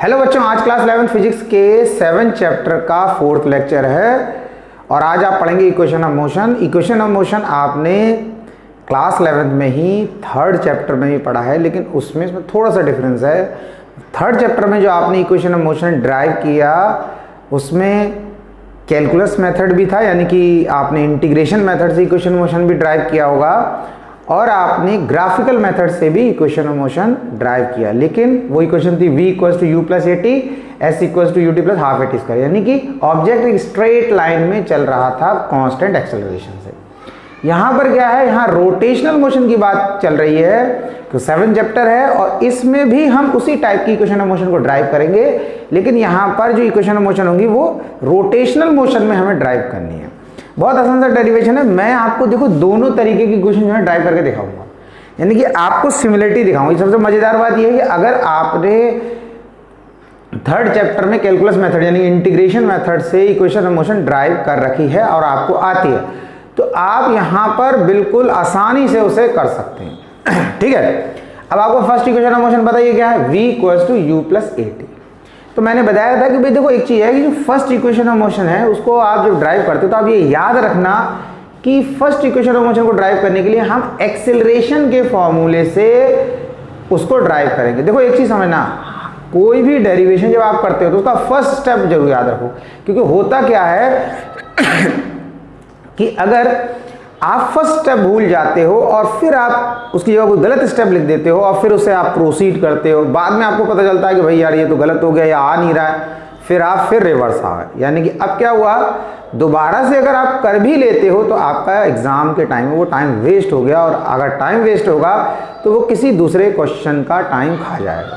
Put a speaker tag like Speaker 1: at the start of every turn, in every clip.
Speaker 1: Hello बच्चों, आज class 11 physics के 7 चैप्टर का 4th लेक्चर है और आज आप पढ़ेंगे equation of motion. Equation of motion आपने क्लास 11 में ही 3rd चैप्टर में भी पढ़ा है, लेकिन उसमें थोड़ा सा डिफरेंस है। 3rd चैप्टर में जो आपने इक्वेशन ऑफ मोशन ड्राइव किया उसमें कैलकुलस मेथड भी था, यानी कि आपने इंटीग्रेशन मेथड से इक्वेशन ऑफ मोशन भी ड्राइव किया होगा और आपने ग्राफिकल मेथड से भी इक्वेशन ऑफ मोशन ड्राइव किया। लेकिन वो इक्वेशन थी v = u + at, s = ut + ½ at², यानी कि ऑब्जेक्ट एक स्ट्रेट लाइन में चल रहा था कांस्टेंट एक्सेलरेशन से। यहाँ पर क्या है, यहाँ रोटेशनल मोशन की बात चल रही है, तो 7 चैप्टर है और इसमें भी हम उसी टाइप की इक्वेशन ऑफ मोशन को ड्राइव करेंगे, लेकिन यहाँ पर जो इक्वेशन ऑफ मोशन होंगी वो रोटेशनल मोशन में हमें ड्राइव करनी है। बहुत आसान सा डेरिवेशन है। मैं आपको देखो दोनों तरीके की इक्वेशन जो है ड्राइव करके दिखाऊंगा, यानी कि आपको सिमिलरिटी दिखाऊंगा। सबसे मजेदार बात यह है कि अगर आपने 3rd चैप्टर में कैलकुलस मेथड यानी इंटीग्रेशन मेथड से इक्वेशन ऑफ मोशन ड्राइव कर रखी है और आपको आती है, तो आप यहाँ पर बिल्कुल आसानी से उसे कर सकते हैं। ठीक है, अब आपको फर्स्ट इक्वेशन ऑफ मोशन बताइए क्या है, v = u + at। तो मैंने बताया था कि भाई देखो एक चीज़ है कि जो फर्स्ट इक्वेशन ऑफ मोशन है उसको आप जब ड्राइव करते हो तो आप ये याद रखना कि फर्स्ट इक्वेशन ऑफ मोशन को ड्राइव करने के लिए हम एक्सेलरेशन के फॉर्मूले से उसको ड्राइव करेंगे। देखो एक चीज़ समझना, कोई भी डेरिवेशन जब आप करते हो तो उसका फर्स्ट स्टेप जरूर याद रखो, क्योंकि होता क्या है कि अगर आप फर्स्ट स्टेप भूल जाते हो और फिर आप उसकी जगह कोई गलत स्टेप लिख देते हो और फिर उससे आप प्रोसीड करते हो, बाद में आपको पता चलता है कि भाई यार ये तो गलत हो गया या आ नहीं रहा है, फिर आप फिर रिवर्स आ गए। यानी कि अब क्या हुआ, दोबारा से अगर आप कर भी लेते हो तो आपका एग्जाम के टाइम में वो टाइम वेस्ट हो गया, और अगर टाइम वेस्ट होगा तो वो किसी दूसरे क्वेश्चन का टाइम खा जाएगा।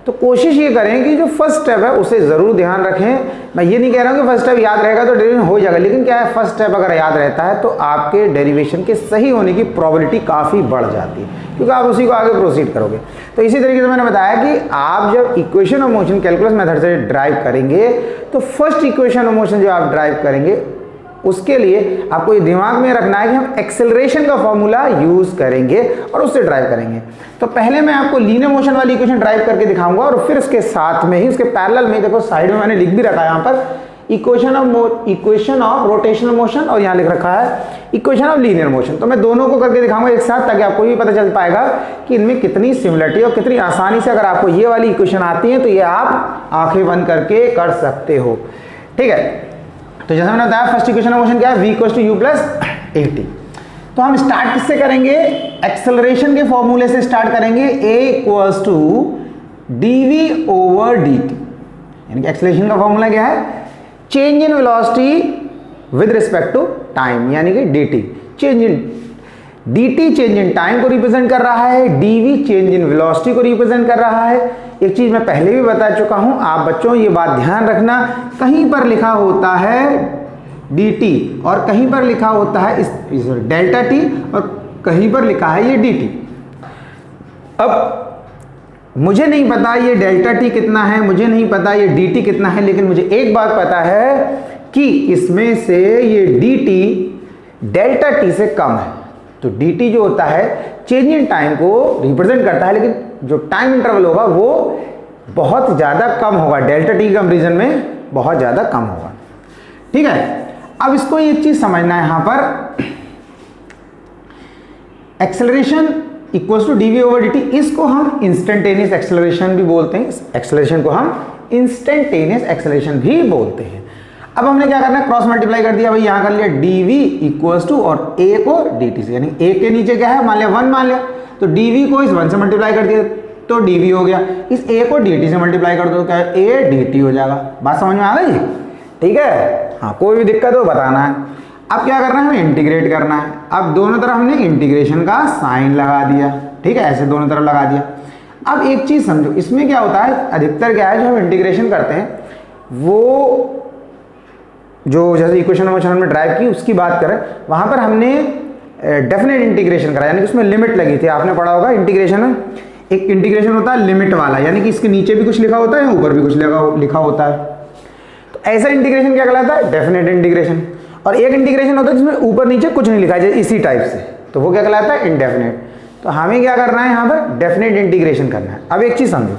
Speaker 1: तो कोशिश ये करें कि जो फर्स्ट स्टेप है उसे ज़रूर ध्यान रखें। मैं ये नहीं कह रहा हूँ कि फर्स्ट स्टेप याद रहेगा तो डेरिवेशन हो जाएगा, लेकिन क्या है, फर्स्ट स्टेप अगर याद रहता है तो आपके डेरिवेशन के सही होने की प्रोबेबिलिटी काफ़ी बढ़ जाती है, क्योंकि आप उसी को आगे प्रोसीड करोगे। तो इसी तरीके से मैंने बताया कि आप जब equation of motion calculus method से ड्राइव करेंगे तो फर्स्ट इक्वेशन ऑफ मोशन जो आप ड्राइव करेंगे उसके लिए आपको ये दिमाग में रखना है कि हम एक्सेलरेशन का फॉर्मूला यूज करेंगे और उससे ड्राइव करेंगे। तो पहले मैं आपको लीनियर मोशन वाली इक्वेशन ड्राइव करके दिखाऊंगा और फिर उसके साथ में ही उसके पैरेलल में देखो साइड में मैंने लिख भी रखा है यहाँ पर इक्वेशन ऑफ रोटेशनल मोशन, और यहाँ लिख रखा है इक्वेशन ऑफ लीनियर मोशन। तो मैं दोनों को करके दिखाऊंगा एक साथ, ताकि आपको भी पता चल पाएगा कि इनमें कितनी सिमिलरिटी और कितनी आसानी से अगर आपको ये वाली इक्वेशन आती है तो ये आप आंखें बंद करके कर सकते हो। ठीक है, तो जैसा मैंने बताया फर्स्ट इक्वेशन ऑफ मोशन क्या है, v = u + at। तो हम स्टार्ट किससे करेंगे, एक्सेलरेशन के फॉर्मूले से स्टार्ट करेंगे, a = dv/dt, यानी कि एक्सेलरेशन का फॉर्मूला क्या है, change in velocity with respect to time, यानी कि dt चेंज इन टाइम को रिप्रेजेंट कर रहा है, dv चेंज इन वेलोसिटी को रिप्रेजेंट कर रहा है। एक चीज मैं पहले भी बता चुका हूं, आप बच्चों ये बात ध्यान रखना, कहीं पर लिखा होता है dt और कहीं पर लिखा होता है डेल्टा t और कहीं पर लिखा है ये dt। अब मुझे नहीं पता ये डेल्टा t कितना है, मुझे नहीं पता ये dt कितना है, लेकिन मुझे एक बात पता है कि इसमें से ये dt डेल्टा t से कम है। तो dt जो होता है चेंज इन टाइम को रिप्रेजेंट करता है, लेकिन जो टाइम इंटरवल होगा वो बहुत ज़्यादा कम होगा, डेल्टा t कंपैरिजन में बहुत ज़्यादा कम होगा। ठीक है, अब इसको एक चीज़ समझना है, यहाँ पर एक्सेलरेशन = dv/dt, इसको हम इंस्टेंटेनियस एक्सेलरेशन भी बोलते हैं, एक्सेलरेशन को हम इंस्टेंटेनियस एक्सेलरेशन भी बोलते हैं। अब हमने क्या करना है, क्रॉस मल्टीप्लाई कर दिया भाई, यहाँ कर लिया dv = और a को dt से, यानी a के नीचे क्या है, मान लिया 1 मान लिया, तो dv को इस 1 से मल्टीप्लाई कर दिया तो dv हो गया, इस a को dt से मल्टीप्लाई कर दो तो क्या है, a dt हो जाएगा। बात समझ में आ गई? ठीक है, हाँ, कोई भी दिक्कत हो बताना है। अब क्या करना है, हमें इंटीग्रेट करना है। अब दोनों तरफ हमने इंटीग्रेशन का साइन लगा दिया, ठीक है, ऐसे दोनों तरफ लगा दिया। अब एक चीज समझो, इसमें क्या होता है, अधिकतर क्या है जो हम इंटीग्रेशन करते हैं वो जो जैसे इक्वेशन ऑफ मोशन में ड्राइव की उसकी बात करें, वहां पर हमने डेफिनेट इंटीग्रेशन करा, यानी कि उसमें लिमिट लगी थी। आपने पढ़ा होगा इंटीग्रेशन में एक इंटीग्रेशन होता है लिमिट वाला, यानी कि इसके नीचे भी कुछ लिखा होता है, ऊपर भी कुछ लिखा होता है। तो ऐसा इंटीग्रेशन क्या कहलाता है, डेफिनेट इंटीग्रेशन। और एक इंटीग्रेशन होता है जिसमें ऊपर नीचे कुछ नहीं लिखा है, इसी टाइप से, तो वो क्या कहलाता है, इनडेफिनेट। तो हमें क्या करना है, यहाँ पर डेफिनेट इंटीग्रेशन करना है। अब एक चीज समझो,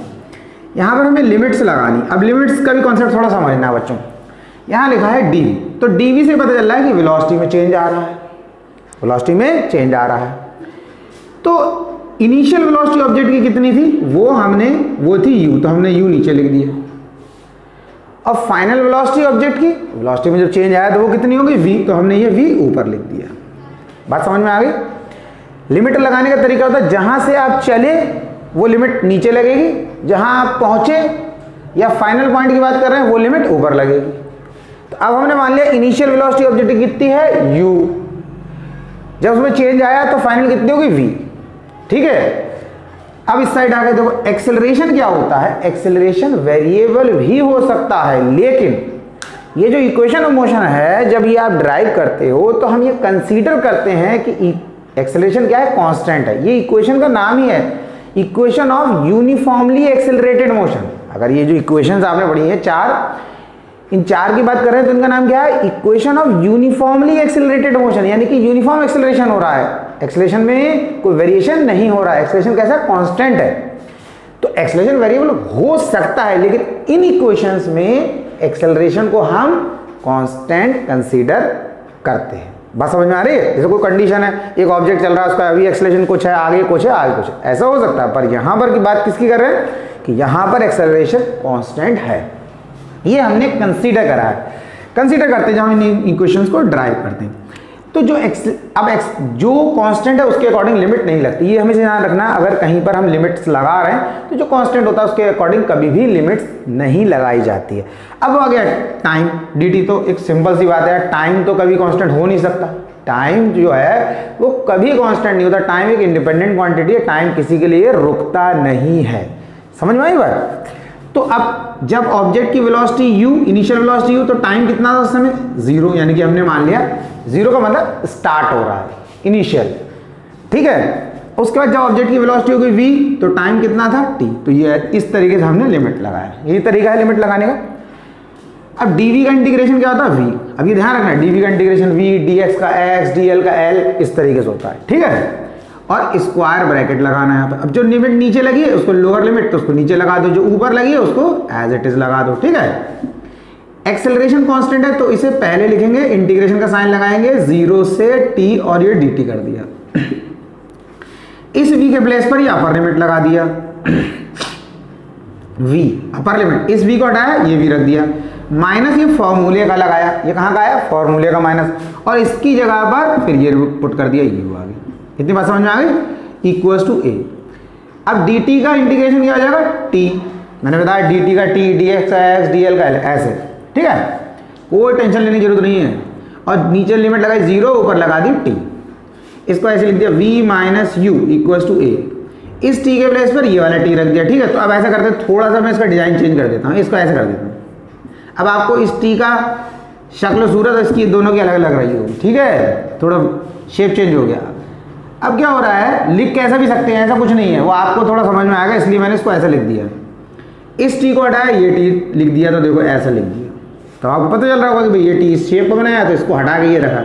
Speaker 1: यहाँ पर हमें लिमिट्स लगानी। अब लिमिट्स का भी कॉन्सेप्ट थोड़ा समझना है बच्चों। यहाँ लिखा है डी, तो डीवी से पता चल रहा है कि वेलोसिटी में चेंज आ रहा है, वेलोसिटी में चेंज आ रहा है। तो इनिशियल वेलोसिटी ऑब्जेक्ट की कितनी थी, वो थी u, तो हमने u नीचे लिख दिया। और फाइनल वेलोसिटी ऑब्जेक्ट की, वेलोसिटी में जब चेंज आया तो वो कितनी होगी v, तो हमने ये v ऊपर लिख दिया। बात समझ में आ गई। लिमिट लगाने का तरीका होता है जहां से आप चले वो लिमिट नीचे लगेगी, जहां आप पहुंचे या फाइनल पॉइंट की बात कर रहे हैं वो लिमिट ऊपर लगेगी। तो अब हमने मान लिया इनिशियल वेलोसिटी ऑब्जेक्ट की कितनी है u, जब उसमें चेंज आया तो फाइनल कितनी होगी v, ठीक है। अब इस साइड आगे देखो एक्सेलरेशन क्या होता है, एक्सेलरेशन वेरिएबल भी हो सकता है, लेकिन ये जो इक्वेशन ऑफ मोशन है जब ये आप ड्राइव करते हो तो हम ये कंसीडर करते हैं कि एक्सेलरेशन क्या है, कांस्टेंट है। ये इक्वेशन का नाम ही है equation of uniformly accelerated motion. अगर ये जो इक्वेशंस आपने पढ़ी है चार, इन चार की बात कर रहे हैं तो इनका नाम क्या है, equation of uniformly accelerated motion, यानी कि यूनिफॉर्म एक्सेलरेशन हो रहा है, एक्सेलरेशन में कोई वेरिएशन नहीं हो रहा है, एक्सेलरेशन कैसा कांस्टेंट है। तो एक्सेलरेशन वेरिएबल हो सकता है, लेकिन इन इक्वेशंस में एक्सेलरेशन को हम कांस्टेंट कंसीडर करते हैं। बात समझ में आ रही है। जैसे कोई कंडीशन है, एक ऑब्जेक्ट चल रहा है, उसका अभी एक्सेलरेशन कुछ है, आगे कुछ है, आगे कुछ है, ऐसा हो सकता है। पर यहां पर की बात किसकी कर रहे हैं कि यहां पर एक्सेलरेशन कांस्टेंट है, ये हमने कंसीडर करा है। कंसीडर करते हैं जब हम इन इक्वेशंस को ड्राइव करते हैं। तो जो जो कांस्टेंट है उसके अकॉर्डिंग लिमिट नहीं लगती, ये हमें ध्यान रखना। अगर कहीं पर हम लिमिट्स लगा रहे हैं तो जो कांस्टेंट होता है उसके अकॉर्डिंग कभी भी लिमिट्स नहीं लगाई जाती है। अब आ गया टाइम dt, तो एक सिंपल सी बात है, टाइम तो कभी कांस्टेंट हो नहीं सकता। टाइम जो है वो कभी कांस्टेंट नहीं होता, टाइम एक इंडिपेंडेंट क्वांटिटी है, टाइम किसी के लिए रुकता नहीं है। समझ में आई बात। तो अब जब ऑब्जेक्ट की velocity u, initial velocity u, तो टाइम कितना था उस समय 0, यानी कि हमने मान लिया 0 का मतलब स्टार्ट हो रहा है, इनिशियल, ठीक है। उसके बाद जब ऑब्जेक्ट की वेलोसिटी हो गई v, तो टाइम कितना था t, तो ये इस तरीके से हमने लिमिट लगाया, यही तरीका है लिमिट लगाने का। अब dv का इंटीग्रेशन क्या होता है v, अब ये ध्यान रखना है dv का इंटीग्रेशन v, dx का x, dl का l, इस तरीके से होता है, ठीक है। और स्क्वायर ब्रैकेट लगाना है यहाँ पर। अब जो लिमिट नीचे लगी है उसको लोअर लिमिट, तो उसको नीचे लगा दो, जो ऊपर लगी है उसको एज इट इज लगा दो, ठीक है। एक्सेलरेशन कांस्टेंट है तो इसे पहले लिखेंगे, इंटीग्रेशन का साइन लगाएंगे 0 से t, और ये dt कर दिया। इस v के प्लेस पर ये अपर लिमिट लगा दिया, v अपर लिमिट, इस v को हटाया, ये v रख दिया, माइनस ये फॉर्मूले का लगाया, ये कहाँ का आया, फॉर्मूले का माइनस, और इसकी जगह पर फिर ये पुट कर दिया, ये आ गई। इतनी बात समझ में आ गई, इक्वल्स टू a। अब dt का इंटीग्रेशन क्या हो जाएगा t, मैंने बताया dt का t, dx का x, dl का l, ऐसे, ठीक है, कोई टेंशन लेने की जरूरत नहीं है। और नीचे लिमिट लगाई 0, ऊपर लगा दी t, इसको ऐसे लिख दिया v minus u equals to a। इस t के प्लेस पर ये वाला t रख दिया, ठीक है। तो अब ऐसा करते हैं, थोड़ा सा मैं इसका डिजाइन चेंज कर देता हूँ, इसको ऐसे कर देता हूँ। अब आपको इस t का शक्ल सूरत इसकी दोनों की अलग अलग रही होगी, ठीक है, थोड़ा शेप चेंज हो गया। अब क्या हो रहा है, लिख कैसा भी सकते हैं, ऐसा कुछ नहीं है, वो आपको थोड़ा समझ में आएगा, इसलिए मैंने इसको ऐसा लिख दिया। इस टी को हटाया, ये टी लिख दिया, तो देखो ऐसा लिख दिया, तो आपको पता चल रहा होगा कि भाई ये टी इस शेप को बनाया, तो इसको हटा के ये रखा,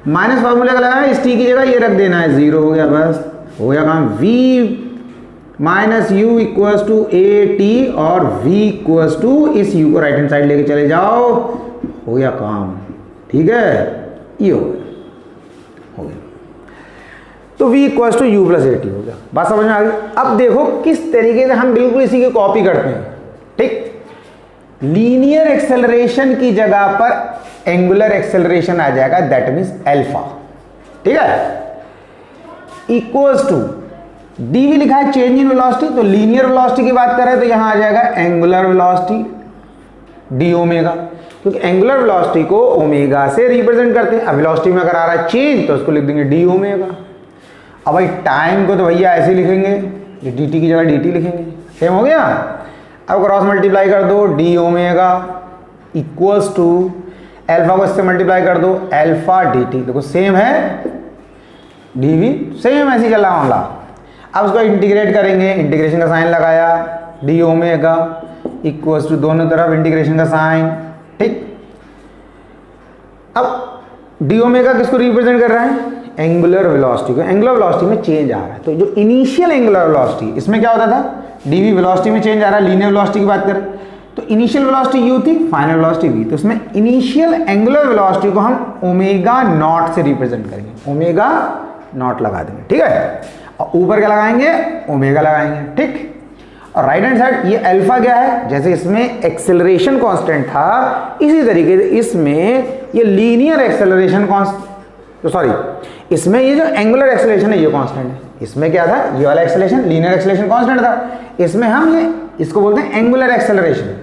Speaker 1: माइनस फार्मूले का लगाया, इस टी की जगह ये रख देना है, 0 हो गया, बस हो गया काम। v minus u equals to a t, और v इक्वल्स टू इस u को राइट हैंड साइड लेके चले जाओ, हो गया काम, ठीक है, ये हो गया। तो v equals to u plus a t हो गया। बात समझ में आ गई। अब देखो किस तरीके से हम बिल्कुल इसी की कॉपी करते हैं, ठीक। लीनियर एक्सेलरेशन की जगह पर एंगुलर एक्सेलरेशन आ जाएगा, दैट मींस अल्फा, ठीक है, इक्वल्स टू dv लिखा है चेंज इन वेलोसिटी, तो लीनियर वेलोसिटी की बात कर रहे हैं तो यहां आ जाएगा एंगुलर वेलोसिटी d ओमेगा, क्योंकि एंगुलर वेलोसिटी को ओमेगा से रिप्रेजेंट करते हैं। अब वेलोसिटी में अगर आ रहा है चेंज तो उसको लिख देंगे d ओमेगा। अब भाई टाइम को तो भैया ऐसे लिखेंगे, ये dt की जगह dt लिखेंगे, सेम हो गया। अब क्रॉस मल्टीप्लाई कर दो, d omega equals to alpha को इससे मल्टीप्लाई कर दो, अल्फा dt, देखो सेम है, dv सेम ऐसे चला मामला। अब उसको इंटीग्रेट करेंगे, इंटीग्रेशन का साइन लगाया, d ओमेगा इक्वल्स टू दोनों तरफ इंटीग्रेशन का साइन, ठीक। अब d ओमेगा किसको रिप्रेजेंट कर रहा है, एंगुलर वेलोसिटी को, एंगुलर वेलोसिटी में चेंज आ रहा है, तो जो इनिशियल एंगुलर वेलोसिटी, इसमें क्या होता था, dv वेलोसिटी में चेंज आ रहा है, लीनियर वेलोसिटी की बात करें तो इनिशियल वेलोसिटी u थी, फाइनल वेलोसिटी v, तो इसमें इनिशियल एंगुलर वेलोसिटी को हम ओमेगा नॉट से रिप्रेजेंट करेंगे, ओमेगा नॉट लगा देंगे, ठीक है, और ऊपर क्या लगाएंगे, ओमेगा लगाएंगे, ठीक। और राइट हैंड साइड ये अल्फा क्या है, जैसे इसमें एक्सेलरेशन कांस्टेंट था, इसी तरीके से इसमें ये लीनियर एक्सेलरेशन कांस्टेंट, सॉरी इसमें ये जो एंगुलर एक्सेलरेशन है ये कांस्टेंट है, इसमें क्या था, ये वाला एक्सेलरेशन लीनियर एक्सेलरेशन कांस्टेंट था, इसमें हम ये इसको बोलते हैं एंगुलर एक्सेलरेशन,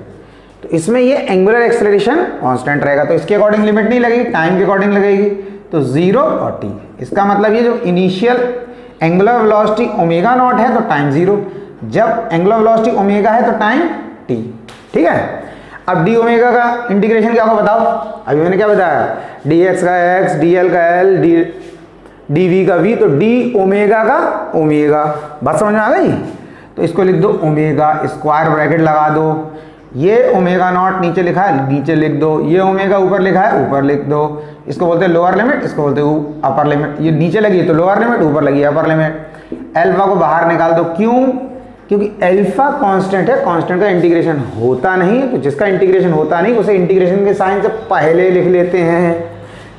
Speaker 1: तो इसमें ये एंगुलर एक्सेलरेशन कांस्टेंट रहेगा, तो इसके अकॉर्डिंग लिमिट नहीं लगेगी, टाइम के अकॉर्डिंग लगेगी, तो 0 और t, इसका मतलब ये जो initial angular velocity omega naught है तो टाइम 0, जब एंगुलर वेलोसिटी ओमेगा है तो टाइम t, ठीक है। अब डी ओमेगा का इंटीग्रेशन क्या होगा बताओ, अभी मैंने क्या बताया, dx का x, dl का l, dv का v, तो d ओमेगा का ओमेगा, बात समझ में आ गई, तो इसको लिख दो ओमेगा, स्क्वायर ब्रैकेट लगा दो, ये ओमेगा नॉट नीचे लिखा है नीचे लिख दो, ये ओमेगा ऊपर लिखा है ऊपर लिख दो, इसको बोलते हैं लोअर लिमिट, इसको बोलते हैं अपर लिमिट, ये नीचे लगी है तो लोअर लिमिट, ऊपर लगी है अपर लिमिट, अल्फा को बाहर निकाल दो, क्यों, क्योंकि अल्फा कांस्टेंट है, कांस्टेंट का इंटीग्रेशन होता नहीं, तो जिसका इंटीग्रेशन होता नहीं उसे इंटीग्रेशन के साइन से पहले लिख लेते हैं,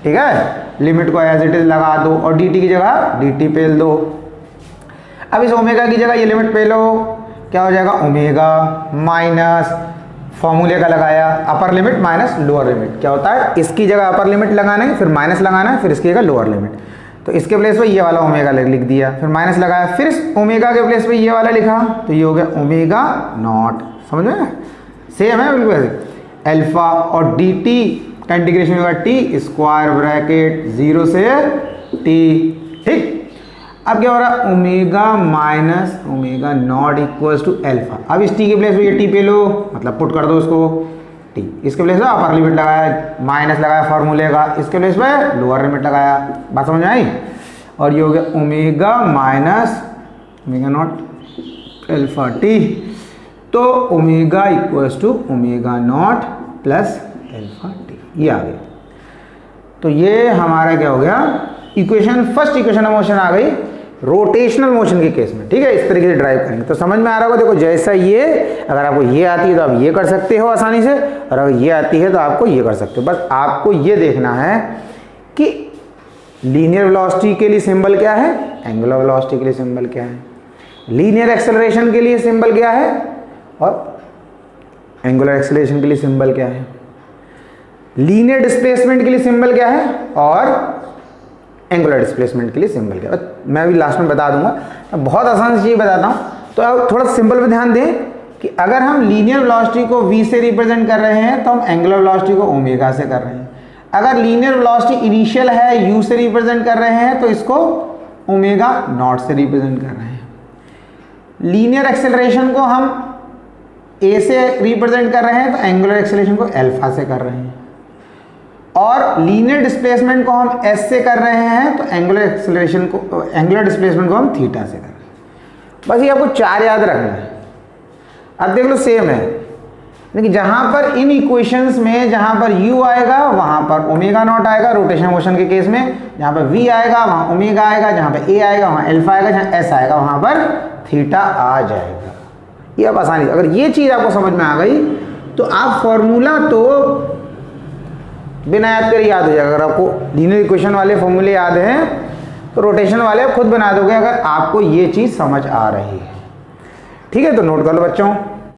Speaker 1: ठीक है, लिमिट को एज इट इज लगा दो और dt की जगह dt पेल दो, अब इस ओमेगा की जगह ये लिमिट पेलो, क्या हो जाएगा, ओमेगा माइनस फॉर्मूले का लगाया upper limit minus lower limit, क्या होता है, इसकी जगह अपर लिमिट लगाना है, फिर माइनस लगाना है, फिर इसकी जगह लोअर लिमिट, तो इसके प्लेस पे ये वाला ओमेगा लिख दिया, फिर माइनस लगाया, फिर इस ओमेगा के प्लेस पे ये वाला लिखा, तो ये हो गया ओमेगा नॉट, समझ में, सेम है बिल्कुल ऐसे, अल्फा और dt का इंटीग्रेशन होगा t स्क्वायर ब्रैकेट 0 से t, ठीक। अब क्या हो रहा है, omega minus omega naught equals to alpha, अब इस t के प्लेस पे ये t पे लो, मतलब पुट कर दो उसको t, इसके प्लेस पे अपर लिमिट लगाया, माइनस लगाया फार्मूले का, इसके प्लेस पे लोअर लिमिट लगाया, बात समझ में आई, और ये हो गया omega minus omega naught alpha t, तो omega equals to omega naught plus alpha t, ये आ गया, तो ये हमारा क्या हो गया, equation, first equation of motion आ गई रोटेशनल मोशन के केस में, ठीक है, इस तरीके से ड्राइव करेंगे, तो समझ में आ रहा होगा, देखो जैसा ये, अगर आपको ये आती है तो आप ये कर सकते हो आसानी से, और अगर ये आती है तो आपको ये कर सकते हो, बस आपको ये देखना है कि लीनियर वेलोसिटी के लिए सिंबल क्या है, एंगुलर वेलोसिटी के लिए सिंबल क्या है, लीनियर एक्सेलरेशन के लिए सिंबल क्या है, और एंगुलर एक्सेलरेशन के लिए सिंबल क्या है, लीनियर डिस्प्लेसमेंट के लिए सिंबल क्या है, और एंगुलर डिस्प्लेसमेंट के लिए सिंबल क्या है, मैं अभी लास्ट में बता दूंगा, मैं बहुत आसान से चीज़ बताता हूँ, तो अब थोड़ा सिंबल पे ध्यान दें कि अगर हम लीनियर वेलोसिटी को v से रिप्रेजेंट कर रहे हैं तो हम एंगुलर वेलोसिटी को ओमेगा से कर रहे हैं, अगर लीनियर वेलोसिटी इनिशियल है u से रिप्रेजेंट कर रहे हैं तो इसको ओमेगा नॉट से रिप्रेजेंट कर रहे हैं, लीनियर एक्सेलरेशन को हम a से रिप्रेजेंट कर रहे हैं तो एंगुलर एक्सेलरेशन को अल्फा से कर रहे हैं, और लीनियर डिस्प्लेसमेंट को हम s से कर रहे हैं तो एंगुलर एक्सेलरेशन को, एंगुलर डिस्प्लेसमेंट को हम थीटा से कर रहे हैं, बस ये आपको 4 याद रखना है। अब देख लो सेम है, लेकिन जहां पर इन इक्वेशंस में जहां पर u आएगा वहां पर ओमेगा नॉट आएगा रोटेशन मोशन के केस में, जहां पर v आएगा वहां ओमेगा आएगा, जहां पर a आएगा वहां अल्फा आएगा, जहां s आएगा वहां पर थीटा आ जाएगा, ये अब आसानी, अगर ये चीज आपको समझ में आ गई तो आप फॉर्मूला तो बिना याद करे याद हो जाएगा, अगर आपको लीनियर इक्वेशन वाले फॉर्मूले याद हैं तो रोटेशन वाले आप खुद बना दोगे अगर आपको ये चीज़ समझ आ रही है, ठीक है, तो नोट कर लो बच्चों।